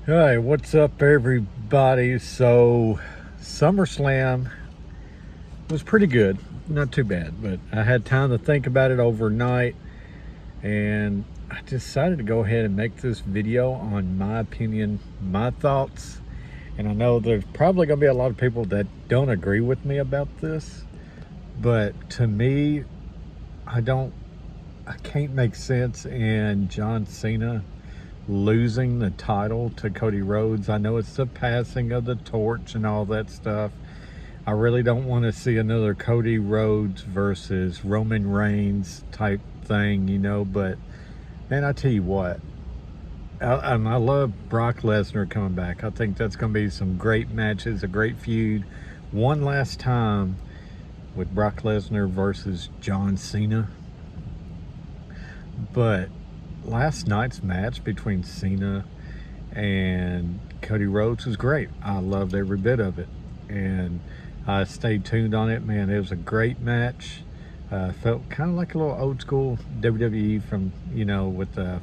Hi, what's up, everybody? So, SummerSlam was pretty good. Not too bad, but I had time to think about it overnight, and I decided to go ahead and make this video on my opinion, my thoughts. And I know there's probably going to be a lot of people that don't agree with me about this, but to me, I can't make sense in John Cena losing the title to Cody Rhodes. I know it's the passing of the torch and all that stuff. I really don't want to see another Cody Rhodes versus Roman Reigns type thing, but man, I tell you what, I love Brock Lesnar coming back. I think that's going to be some great matches, a great feud. One last time with Brock Lesnar versus John Cena. But last night's match between Cena and Cody Rhodes was great. I loved every bit of it, and I stayed tuned on it. Man, it was a great match. Felt kind of like a little old school WWE from, with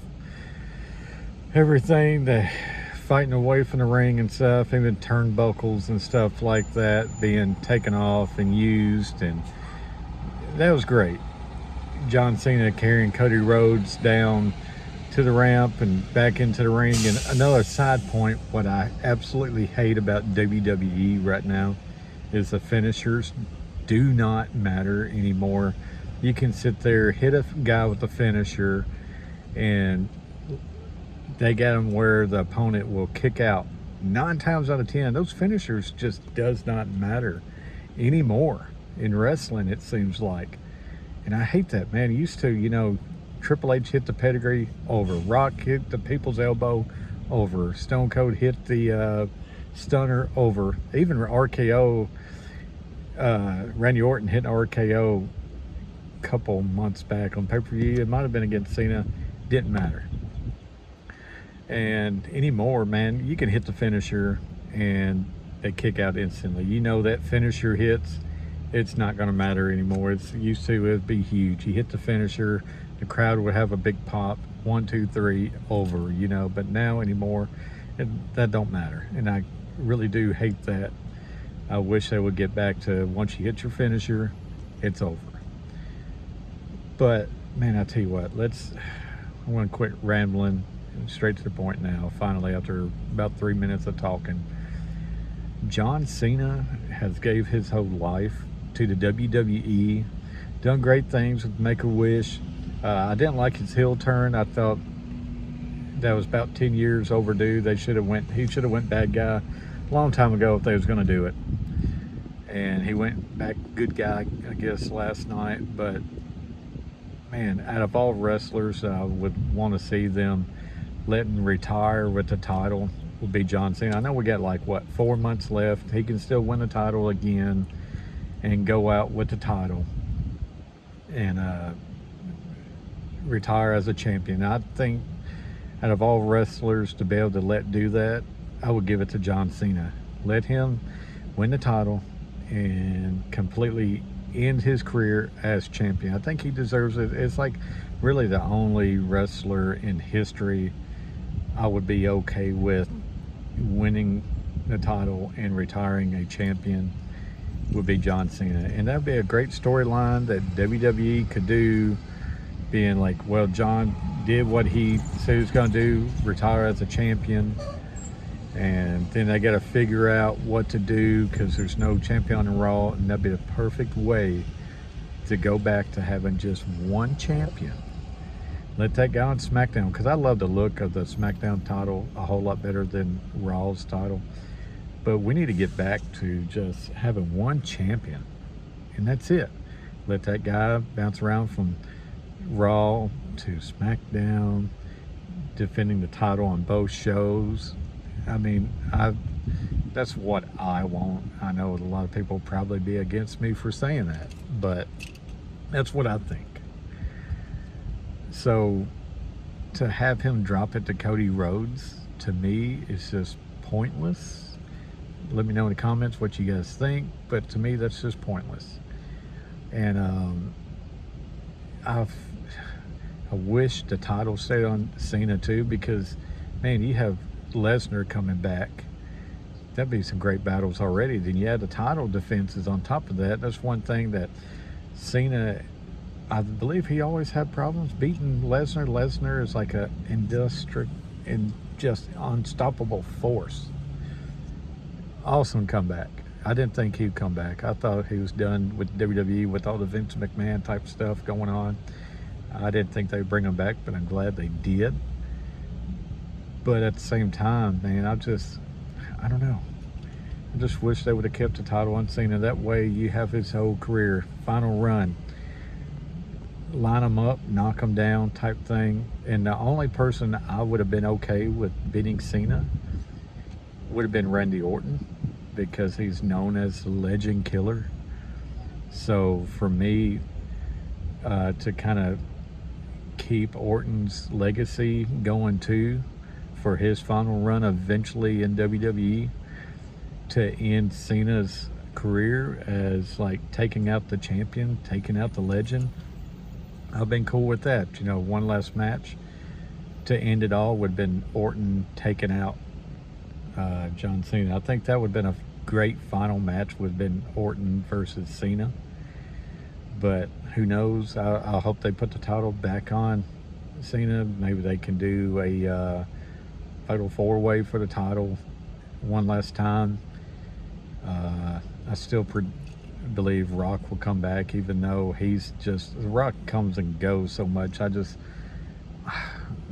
everything, the fighting away from the ring and stuff, even turnbuckles and stuff like that being taken off and used, and that was great. John Cena carrying Cody Rhodes down to the ramp and back into the ring. And another side point, what I absolutely hate about WWE right now is the finishers do not matter anymore. You can sit there, hit a guy with a finisher, and they got him where the opponent will kick out. 9 times out of 10, those finishers just does not matter anymore in wrestling, it seems like. And I hate that, man. Used to, Triple H hit the pedigree over. Rock hit the people's elbow over. Stone Cold hit the stunner over. Even RKO, Randy Orton hit an RKO a couple months back on pay-per-view. It might have been against Cena. Didn't matter. And anymore, man, you can hit the finisher and they kick out instantly. That finisher hits, it's not going to matter anymore. It's used to, it'd be huge. You hit the finisher, the crowd would have a big pop, 1, 2, 3, over, but now anymore, that don't matter. And I really do hate that. I wish they would get back to once you hit your finisher, it's over. But man, I tell you what, I want to quit rambling and straight to the point now. Finally, after about 3 minutes of talking, John Cena has gave his whole life to the WWE, done great things with Make-A-Wish. I didn't like his heel turn. I thought that was about 10 years overdue. He should have went bad guy a long time ago if they was going to do it. And he went back good guy, I guess, last night. But man, out of all wrestlers, I would want to see them letting retire with the title would be John Cena. I know we got 4 months left. He can still win the title again and go out with the title and retire as a champion. I think out of all wrestlers to be able to do that, I would give it to John Cena. Let him win the title and completely end his career as champion. I think he deserves it. It's really the only wrestler in history I would be okay with winning the title and retiring a champion would be John Cena. And that'd be a great storyline that WWE could do, being well, John did what he said he was going to do, retire as a champion, and then they got to figure out what to do because there's no champion in Raw, and that'd be the perfect way to go back to having just one champion. Let that guy on SmackDown, because I love the look of the SmackDown title a whole lot better than Raw's title. But we need to get back to just having one champion, and that's it. Let that guy bounce around from Raw to SmackDown, defending the title on both shows. I mean, that's what I want. I know a lot of people will probably be against me for saying that, but that's what I think. So to have him drop it to Cody Rhodes, to me, is just pointless. Let me know in the comments what you guys think, but to me, that's just pointless. And I wish the title stayed on Cena too, because man, you have Lesnar coming back. That'd be some great battles already. Then you add the title defenses on top of that. That's one thing that Cena, I believe he always had problems beating Lesnar. Lesnar is like a industrial and just unstoppable force. Awesome comeback. I didn't think he'd come back. I thought he was done with WWE with all the Vince McMahon type stuff going on. I didn't think they'd bring him back, but I'm glad they did. But at the same time, man, I don't know. I just wish they would have kept the title on Cena. That way you have his whole career, final run. Line him up, knock him down type thing. And the only person I would have been okay with beating Cena would have been Randy Orton, because he's known as the legend killer. So for me, to kind of keep Orton's legacy going too, for his final run eventually in WWE, to end Cena's career as like taking out the champion, taking out the legend, I've been cool with that. You know, one last match to end it all would have been Orton taking out John Cena. I think that would have been a great final match, would have been Orton versus Cena. But who knows? I hope they put the title back on Cena. Maybe they can do a fatal four-way for the title one last time. I still believe Rock will come back, even though he's just, The Rock comes and goes so much.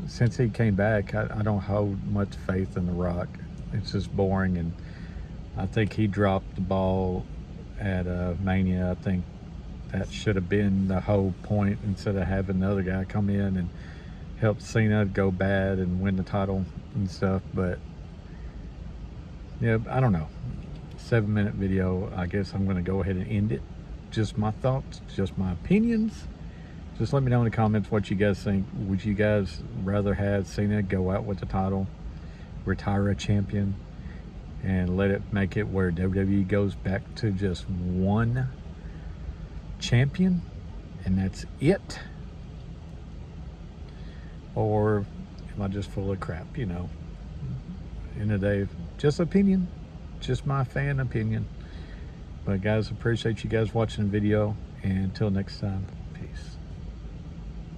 Since he came back, I don't hold much faith in The Rock. It's just boring, and I think he dropped the ball at Mania. I think that should have been the whole point, instead of having the other guy come in and help Cena go bad and win the title and stuff. But yeah, I don't know. 7-minute video. I guess I'm going to go ahead and end it. Just my thoughts, just my opinions. Just let me know in the comments what you guys think. Would you guys rather have Cena go out with the title, retire a champion, and let it make it where WWE goes back to just one champion and that's it? Or am I just full of crap? You know, end of the day, just opinion, just my fan opinion. But guys, appreciate you guys watching the video, and until next time.